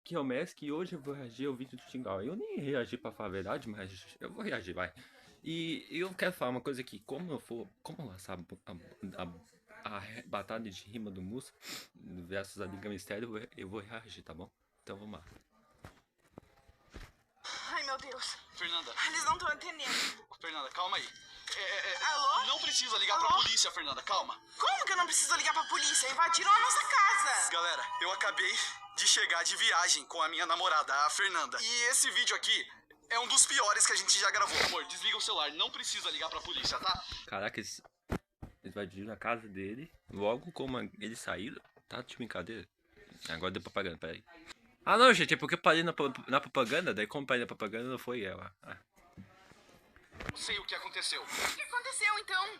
aqui é o Mask e hoje eu vou reagir ao vídeo do Tingal. Eu nem reagi pra falar a verdade, mas eu vou reagir, vai. E eu quero falar uma coisa aqui, como lançar a batalha de rima do Musa versus a Liga Mistério, eu vou reagir, tá bom? Então vamos lá. Ai, meu Deus. Fernanda. Eles não estão entendendo. Fernanda, calma aí. Alô? Não precisa ligar Alô? pra polícia, Fernanda, calma. Como que eu não preciso ligar pra polícia? Invadiram a nossa casa. Galera, eu acabei de chegar de viagem com a minha namorada, a Fernanda. E esse vídeo aqui é um dos piores que a gente já gravou. Amor, desliga o celular, não precisa ligar pra polícia, tá? Caraca, eles invadiram a casa dele, logo como eles saíram, tá de brincadeira. Agora deu propaganda, peraí. Ah não, gente, é porque eu parei na propaganda, daí como parei na propaganda não foi ela. Não sei o que aconteceu. O que aconteceu, então?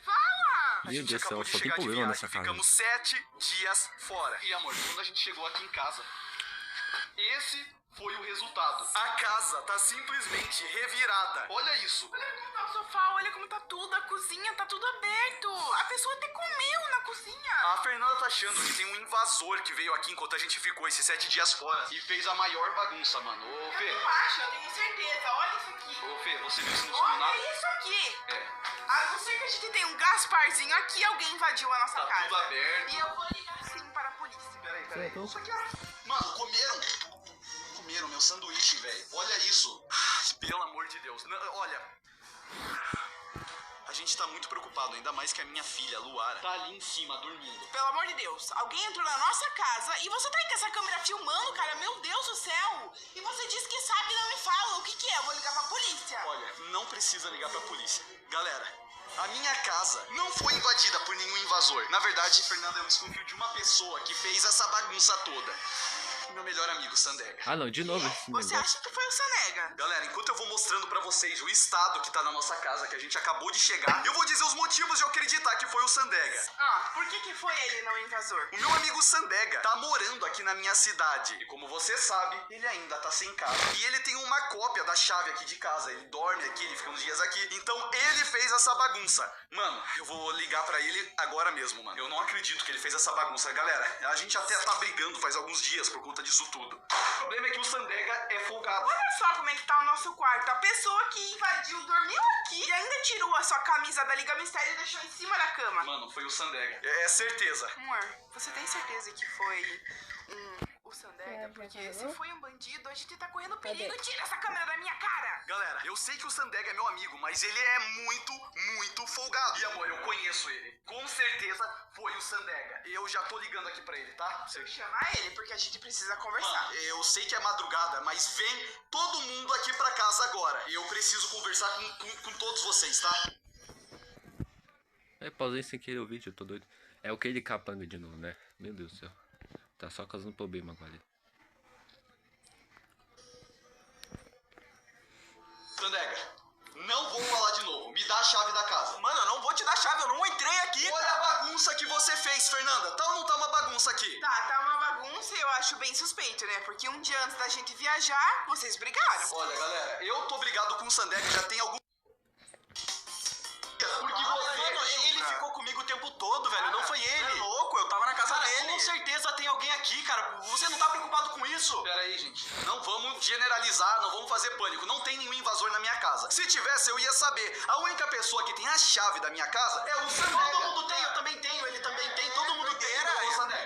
Fala! Meu Deus do céu, só tem problema nessa casa. Ficamos 7 dias fora. E amor, quando a gente chegou aqui em casa, esse foi o resultado. A casa tá simplesmente revirada. Olha isso. Olha como tá o sofá, olha como tá tudo, a cozinha tá tudo aberto. A pessoa até comeu na cozinha. A Fernanda tá achando que tem um invasor que veio aqui enquanto a gente ficou esses 7 dias fora e fez a maior bagunça, mano. Ô, Fê. Eu não acho, eu tenho certeza. Olha isso aqui. Ô, Fê, você viu isso no celular? Olha isso aqui. É. A não ser que a gente tenha um Gasparzinho aqui, alguém invadiu a nossa Tá casa. tudo aberto. E eu vou ligar sim para a polícia. Peraí. Então, Isso aqui, ó. Mano, comeram meu sanduíche, velho. Olha isso. Pelo amor de Deus. Olha. A gente tá muito preocupado, ainda mais que a minha filha, Luara, tá ali em cima, dormindo. Pelo amor de Deus, alguém entrou na nossa casa e você tá aí com essa câmera filmando, cara? Meu Deus do céu! E você disse que sabe e não me fala. O que que é? Eu vou ligar pra polícia. Olha, não precisa ligar pra polícia. Galera, a minha casa não foi invadida por nenhum invasor. Na verdade, Fernanda, eu desconfio de uma pessoa que fez essa bagunça toda. Meu melhor amigo, Sandega. Ah não, de novo esse Você negócio. acha que foi o Sanega? Galera, enquanto eu vou mostrando pra vocês o estado que tá na nossa casa, que a gente acabou de chegar, eu vou dizer os motivos de eu acreditar que foi o Sandega. Ah, por que foi ele não o invasor? O meu amigo Sandega tá morando aqui na minha cidade. E como você sabe, ele ainda tá sem casa. E ele tem uma cópia da chave aqui de casa. Ele dorme aqui, ele fica uns dias aqui. Então ele fez essa bagunça. Mano, eu vou ligar pra ele agora mesmo, mano. Eu não acredito que ele fez essa bagunça. Galera, a gente até tá brigando faz alguns dias por conta disso tudo. O problema é que o Sandega é folgado. Olha só como é que tá o nosso quarto. A pessoa que invadiu dormiu aqui e ainda tirou a sua camisa da Liga Mistério e deixou em cima da cama. Mano, foi o Sandega. É certeza. Amor, você tem certeza que foi o Sandega? Porque se foi um bandido, a gente tá correndo perigo. Tira essa câmera da minha cara! Galera, eu sei que o Sandega é meu amigo, mas ele é muito folgado. E amor, eu conheço ele. Com certeza foi o Sandega. Eu já tô ligando aqui pra ele, tá? Você chamar ele porque a gente precisa conversar. Mano, eu sei que é madrugada, mas vem todo mundo aqui pra casa agora. Eu preciso conversar com todos vocês, tá? Pausei sem querer o vídeo, eu tô doido. É o que ele capanga de novo, né? Meu Deus do céu. Tá só causando problema agora. Sandega, não vou falar de novo. Me dá a chave da casa. Mano, eu não vou te dar chave, eu não entrei aqui. Olha a bagunça que você fez, Fernanda. Tá ou não tá uma bagunça aqui? Tá uma bagunça e eu acho bem suspeito, né? Porque um dia antes da gente viajar, vocês brigaram. Olha, galera, eu tô brigado com o Sandega já tem algum... Porque você... Ele ficou comigo o tempo todo, velho, não foi ele. É louco, eu tava na casa Cara, dele. com certeza tem alguém aqui, cara. Você não tá preocupado com isso? Pera aí, gente. Não vamos generalizar, não vamos fazer pânico. Não tem nenhum invasor na minha casa. Se tivesse, eu ia saber. A única pessoa que tem a chave da minha casa é o Sandega. Todo mundo tem, eu também tenho, ele também tem, todo mundo tem.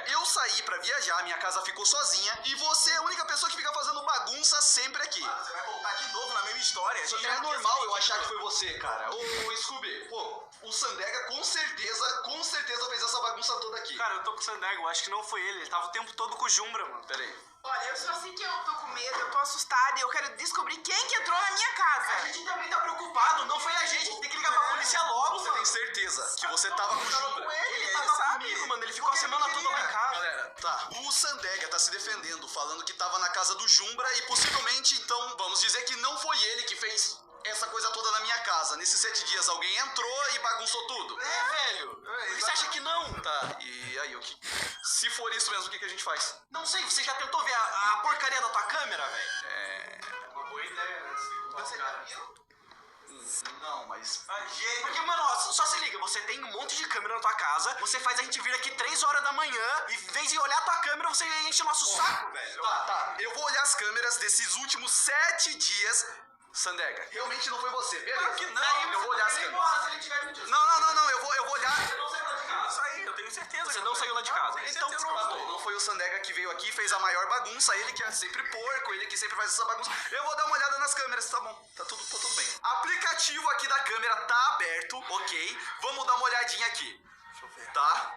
Eu saí pra viajar, minha casa ficou sozinha e você é a única pessoa que fica fazendo bagunça sempre aqui. Você vai voltar de novo na mesma história. Isso é normal eu achar que foi você, cara. Ô, Scooby, pô, o Sandega com certeza fez essa bagunça toda aqui. Cara, eu tô com o Sandega, eu acho que não foi ele tava o tempo todo com o Jumbra, mano. Pera aí. Olha, eu só sei que eu tô com medo, eu tô assustada e eu quero descobrir quem que entrou na minha casa. A gente também tá preocupado, não foi a gente tem que ligar pra polícia logo. Você tem certeza que você tava com o Jumbra? Ele tava comigo, mano, ele ficou a semana toda lá em casa. Galera, tá. O Sandega tá se defendendo, falando que tava na casa do Jumbra e possivelmente, então, vamos dizer que não foi ele que fez essa coisa toda na minha casa. Nesses 7 dias alguém entrou e bagunçou tudo. Velho, você acha que não? Tá, e aí, o que... Se for isso mesmo, o que a gente faz? Não sei, você já tentou ver a porcaria da tua câmera, velho? É... Uma boa ideia, né? Você já viu? Não, mas... Porque, mano, ó, só se liga, você tem um monte de câmera na tua casa, você faz a gente vir aqui 3 horas da manhã, e em vez de olhar a tua câmera, você enche o nosso saco, velho. Tá. Eu vou olhar as câmeras desses últimos 7 dias. Sandega, realmente não foi você, beleza? Claro que não, eu vou olhar as câmeras. Se ele tiver mentindo. Não, eu vou olhar. Você não saiu lá de casa. Isso aí, eu tenho certeza. Você não saiu lá de casa. Então pronto. Não foi o Sandega que veio aqui e fez a maior bagunça, ele que é sempre porco, ele que sempre faz essa bagunça. Eu vou dar uma olhada nas câmeras, tá bom, tá tudo bem. Aplicativo aqui da câmera tá aberto, ok? Vamos dar uma olhadinha aqui. Deixa eu ver. Tá?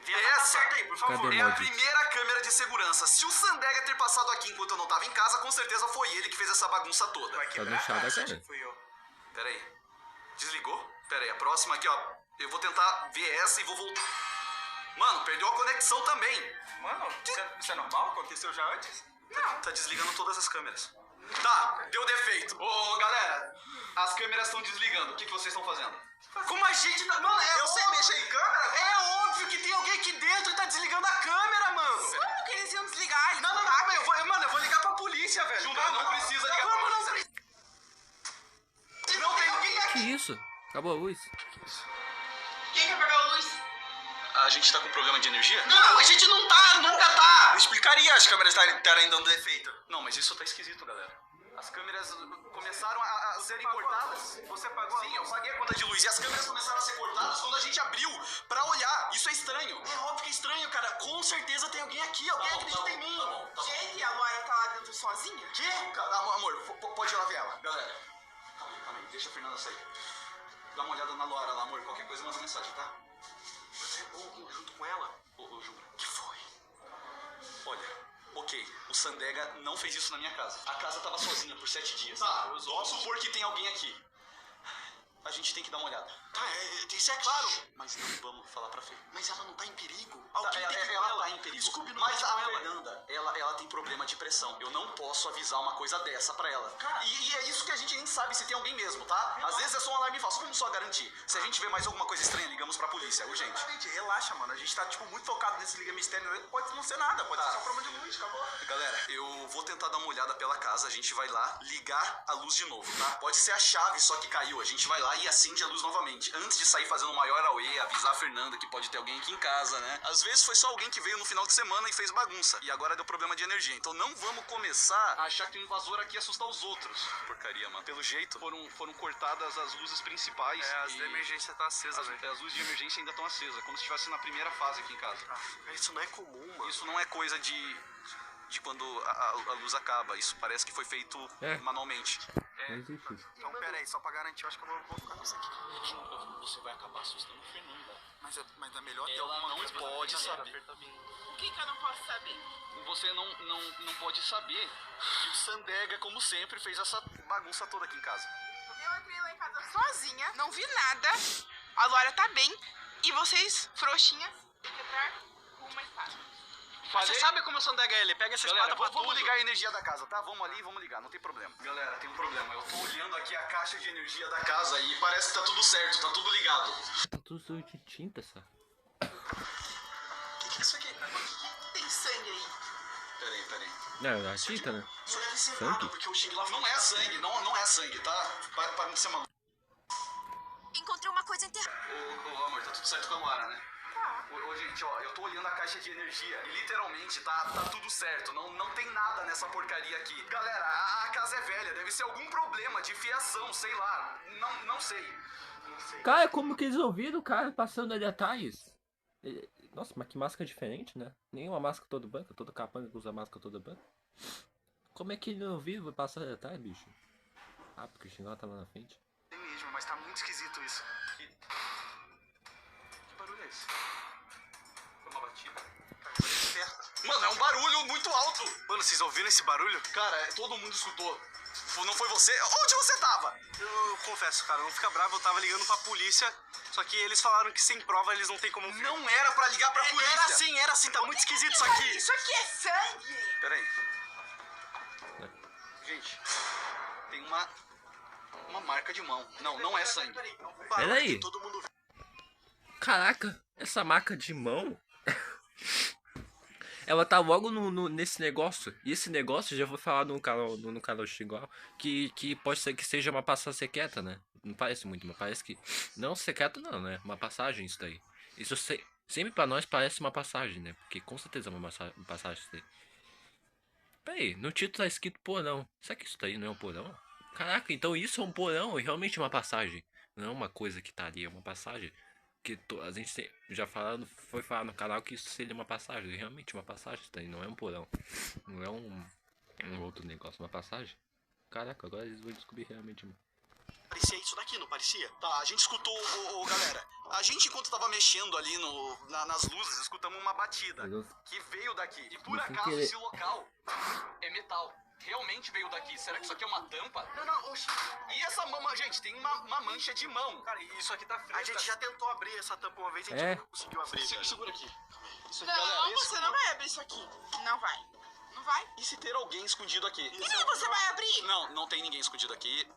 Essa Certo aí, por favor. Cadê? é a Emoji. primeira câmera de segurança. Se o Sandega ter passado aqui enquanto eu não tava em casa, com certeza foi ele que fez essa bagunça toda. Vai Tá quebrar no chá a da casa, cara. fui eu. Pera aí. Desligou? Pera aí, a próxima aqui, ó. Eu vou tentar ver essa e vou voltar. Mano, perdeu a conexão também. Mano, isso é normal? Aconteceu já antes? Não, tá desligando todas as câmeras. Tá, deu defeito. Ô, galera, as câmeras estão desligando. O que vocês estão fazendo? Como a gente tá... Mano, Eu sei mexer em câmera? É óbvio que tem alguém aqui dentro e tá desligando a câmera, mano. Como que eles iam desligar? Eles Não, tá- eu vou ligar pra polícia, velho. Jumba, não precisa ligar pra Vamos, polícia. Não tem ninguém aqui. Que isso? Acabou a luz. Quem quer pegar a luz? A gente tá com problema de energia? Não, a gente não tá, nunca tá. Eu explicaria as câmeras estarem dando defeito. Não, mas isso tá esquisito, galera. As câmeras começaram a serem cortadas. Você pagou? Sim, eu paguei a conta de luz. E as câmeras começaram a ser cortadas quando a gente abriu pra olhar. Isso é estranho. É óbvio que é estranho, cara. Com certeza tem alguém aqui. Alguém acredita em mim. Gente, a Laura tá lá dentro sozinha? Que? Amor, pode ir lá ver ela. Galera, calma aí. Deixa a Fernanda sair. Dá uma olhada na Laura lá, amor. Qualquer coisa, manda mensagem, tá? Você é bom junto com ela? Ô, Júlia. Que foi? Olha, ok. O Sandega não fez isso na minha casa. A casa tava sozinha por 7 dias. Tá, vamos supor que tem alguém aqui. A gente tem que dar uma olhada. Tá, isso é claro. Mas não vamos falar pra Fê. Mas ela não tá em perigo. Tá, Alguém tem que ir com ela ela. tá em perigo. Scooby não Mas pode ir a com ela. Fernanda, ela tem problema de pressão. Eu não posso avisar uma coisa dessa pra ela. Cara. E é isso que a gente nem sabe se tem alguém mesmo, tá? Às vezes é só um alarme falso. Vamos só garantir. Se a gente vê mais alguma coisa estranha, ligamos pra polícia. É urgente. Exatamente, relaxa, mano. A gente tá, tipo, muito focado nesse Liga Mistério. Pode não ser nada, pode Tá. ser só um problema de luz, acabou. Galera, eu vou tentar dar uma olhada pela casa. A gente vai lá ligar a luz de novo, tá? Pode ser a chave só que caiu. A gente vai lá e acende a luz novamente. Antes de sair fazendo o maior auê, avisar a Fernanda que pode ter alguém aqui em casa, né? Às vezes foi só alguém que veio no final de semana e fez bagunça. E agora deu problema de energia. Então não vamos começar a achar que o invasor aqui ia assustar os outros. Porcaria, mano. Pelo jeito, foram cortadas as luzes principais. As da emergência tá acesa, velho. As luzes de emergência ainda estão acesas, como se estivesse na primeira fase aqui em casa. Isso não é comum, mano. Isso não é coisa de quando a luz acaba. Isso parece que foi feito manualmente. Não existe isso. Então, pera aí, só pra garantir, eu acho que eu vou ficar com isso aqui. Você vai acabar assustando a Fernanda. Mas é melhor ter Ela alguma não coisa pode saber. O que eu não posso saber? Você não pode saber que o Sandega, como sempre, fez essa bagunça toda aqui em casa. Eu entrei lá em casa sozinha, não vi nada. A Laura tá bem. E vocês, frouxinhas, quebrar uma espada. Você sabe como o Sandega é? Ele pega essa Galera, espada pra vamos tudo. ligar a energia da casa, tá? Vamos ali, vamos ligar, não tem problema. Galera, tem um problema. Eu tô olhando aqui a caixa de energia da casa e parece que tá tudo certo, tá tudo ligado. Tá tudo sujo de tinta, sabe? O que é isso aqui? Tem sangue aí. Peraí. Não, a tinta, né? Isso deve ser Sangue? nada, porque o Xing lá Não é sangue, não é sangue, tá? Para de ser maluco. Encontrei uma coisa enterrada. Ô, amor, tá tudo certo com a Laura, né? Tá. Ô, gente, ó, eu tô olhando a caixa de energia e literalmente tá tudo certo. Não tem nada nessa porcaria aqui. Galera, a casa é velha, deve ser algum problema de fiação, sei lá. Não sei. Cara, como que eles ouviram o cara passando ali atrás? Nossa, mas que máscara diferente, né? Nenhuma máscara toda branca, todo capanga usa máscara toda branca. Como é que ele não ouviu passar ali atrás, bicho? Ah, porque o Xingó tá lá na frente. Tem mesmo, mas tá muito esquisito isso. Que barulho é esse? Foi uma batida. Mano, é um barulho muito alto. Mano, vocês ouviram esse barulho? Cara, todo mundo escutou. Não foi você? Onde você tava? Eu confesso, cara, não fica bravo, eu tava ligando pra polícia, só que eles falaram que sem prova eles não tem como... Não era pra ligar pra polícia. Era assim, tá muito esquisito isso aqui. Isso aqui é sangue! Peraí. Gente, tem uma marca de mão. Não é sangue. Peraí. Todo mundo... Caraca, essa marca de mão ela tá logo nesse negócio. E esse negócio, já vou falar no canal Xingual, que pode ser que seja uma passagem secreta, né? Não parece muito, mas parece que... Não secreta não, né? Uma passagem isso daí. Isso sempre pra nós parece uma passagem, né? Porque com certeza é uma passagem isso daí. Peraí, no título tá escrito porão. Será que isso daí não é um porão? Caraca, então isso é um porão e realmente uma passagem. Não é uma coisa que tá ali, é uma passagem. Que a gente já foi falar no canal que isso seria uma passagem. E realmente uma passagem isso daí, não é um porão. Não é um outro negócio, uma passagem. Caraca, agora eles vão descobrir realmente. Parecia isso daqui, não parecia? Tá, a gente escutou, galera. A gente, enquanto tava mexendo ali nas luzes, escutamos uma batida que veio daqui. E por acaso esse local é metal. Realmente veio daqui. Será que isso aqui é uma tampa? Não, oxi. E essa mão, gente, tem uma mancha de mão. Cara, isso aqui tá fresco. A gente já tentou abrir essa tampa uma vez e a gente nunca conseguiu abrir. Segura aqui. Isso aqui, Não, galera, você não vai abrir isso aqui. Não vai. Não vai. E se ter alguém escondido aqui? E nem você vai abrir? Não tem ninguém escondido aqui.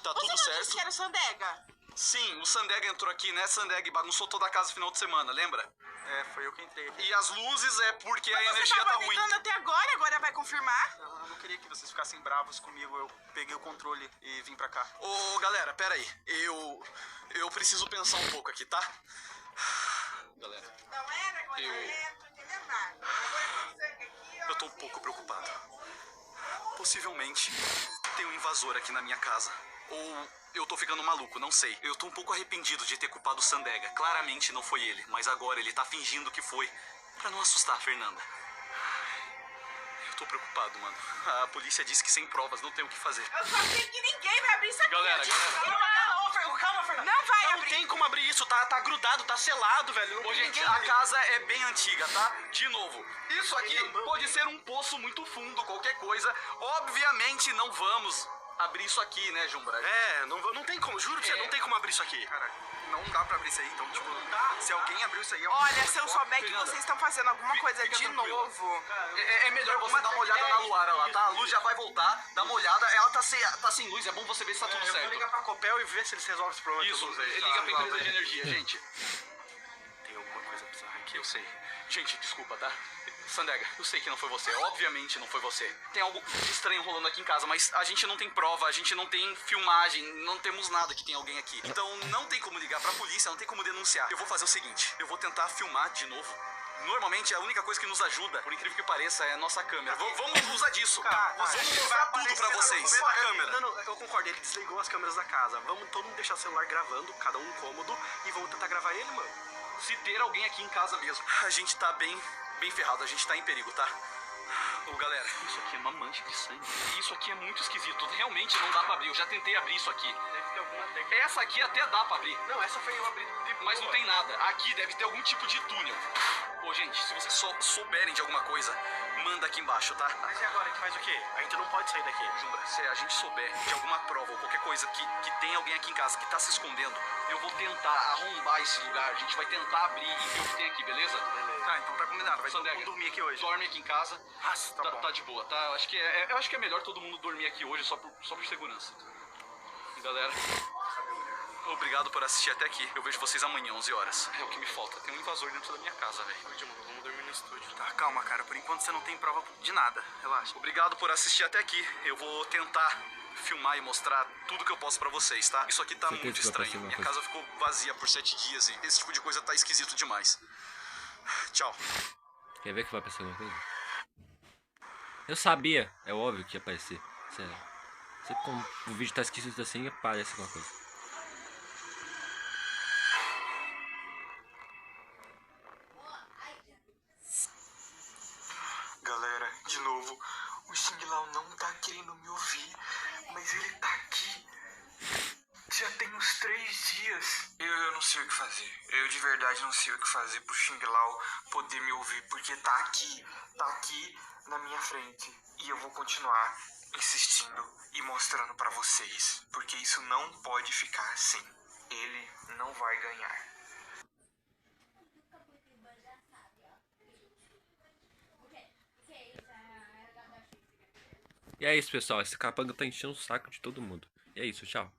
Tá Você tudo não certo. disse que era o Sandega? Sim, o Sandega entrou aqui, né, Sandega, e bagunçou toda a casa no final de semana, lembra? É, foi eu que entrei. E as luzes é porque a energia Você tá tava ruim. tentando até agora vai confirmar? Eu não queria que vocês ficassem bravos comigo, eu peguei o controle e vim pra cá. Ô, galera, pera aí, eu preciso pensar um pouco aqui, tá? Galera, Não era, agora é, tô entendendo nada. Agora tem sangue aqui, ó. eu tô um pouco preocupado. Possivelmente tem um invasor aqui na minha casa. Ou eu tô ficando maluco, não sei. Eu tô um pouco arrependido de ter culpado o Sandega. Claramente não foi ele, mas agora ele tá fingindo que foi. Pra não assustar a Fernanda. Eu tô preocupado, mano. A polícia disse que sem provas não tem o que fazer. Eu só sei que ninguém vai abrir isso aqui. Galera, eu te galera. juro. Calma, Fernando. Não vai Não abrir. tem como abrir isso, tá grudado, tá selado, velho. Ô, gente, a casa é bem antiga, tá? De novo, isso aqui pode ser um poço muito fundo, qualquer coisa. Obviamente não vamos abrir isso aqui, né, Jumbra? É, não tem como, juro pra você, não tem como abrir isso aqui. Cara, não dá pra abrir isso aí, então, tipo, se alguém abriu isso aí... Olha, se eu souber que Fernanda, vocês estão fazendo alguma coisa fica de tranquila. novo. É melhor você dar uma olhada na Luara lá, tá? A luz já vai voltar, dá uma olhada. Ela tá sem luz, é bom você ver se tá tudo Eu vou certo. ligar pra Copel e ver se eles resolvem esse problema. Isso, liga pra empresa de energia, gente. Tem alguma coisa bizarra aqui, eu sei. Gente, desculpa, tá? Sandega, eu sei que não foi você, obviamente não foi você. Tem algo estranho rolando aqui em casa, mas a gente não tem prova, a gente não tem filmagem, não temos nada que tem alguém aqui. Então não tem como ligar pra polícia, não tem como denunciar. Eu vou fazer o seguinte, eu vou tentar filmar de novo. Normalmente a única coisa que nos ajuda, por incrível que pareça, é a nossa câmera. Vamos usar disso. Vamos mostrar tudo pra vocês. A câmera. Não, eu concordo, ele desligou as câmeras da casa. Vamos todo mundo deixar o celular gravando, cada um cômodo, e vamos tentar gravar ele, mano. Se ter alguém aqui em casa mesmo. A gente tá bem ferrado, a gente tá em perigo, tá? Ô, galera, isso aqui é uma mancha de sangue. Isso aqui é muito esquisito. Realmente não dá pra abrir. Eu já tentei abrir isso aqui. Deve ter alguma... Essa aqui até dá pra abrir. Não, essa foi eu abrir. Mas não tem nada. Aqui deve ter algum tipo de túnel. Ô, gente, se vocês souberem de alguma coisa, manda aqui embaixo, tá? Mas e agora, a gente faz o quê? A gente não pode sair daqui. Jumbra, se a gente souber de alguma prova ou qualquer coisa que tem alguém aqui em casa que tá se escondendo, eu vou tentar arrombar esse lugar. A gente vai tentar abrir e ver o que tem aqui, beleza? Beleza. Tá, então tá combinado. Vai todo Sandega, mundo dormir aqui hoje. Dorme aqui em casa. Nossa, tá bom. Tá de boa, tá? Eu acho que é melhor todo mundo dormir aqui hoje só por segurança. Galera, obrigado por assistir até aqui. Eu vejo vocês amanhã, 11 horas. É o que me falta. Tem um invasor dentro da minha casa, velho. Vamos dormir no estúdio. Tá, calma, cara. Por enquanto você não tem prova de nada. Relaxa. Obrigado por assistir até aqui. Eu vou tentar filmar e mostrar tudo que eu posso pra vocês, tá? Isso aqui tá Certeza muito que vai estranho. aparecer uma Minha coisa. casa ficou vazia por 7 dias e esse tipo de coisa tá esquisito demais. Tchau. Quer ver que vai aparecer alguma coisa? Eu sabia, é óbvio que ia aparecer. Sério. Sempre quando o vídeo tá esquisito assim, aparece alguma coisa. Galera, de novo, o Xing Lao não tá querendo me ouvir, mas ele tá aqui. Já tem uns 3 dias. Eu não sei o que fazer. Eu de verdade não sei o que fazer pro Xing Lao poder me ouvir, porque tá aqui na minha frente. E eu vou continuar insistindo e mostrando pra vocês, porque isso não pode ficar assim. Ele não vai ganhar. E é isso, pessoal. Esse capanga tá enchendo o saco de todo mundo. E é isso, tchau.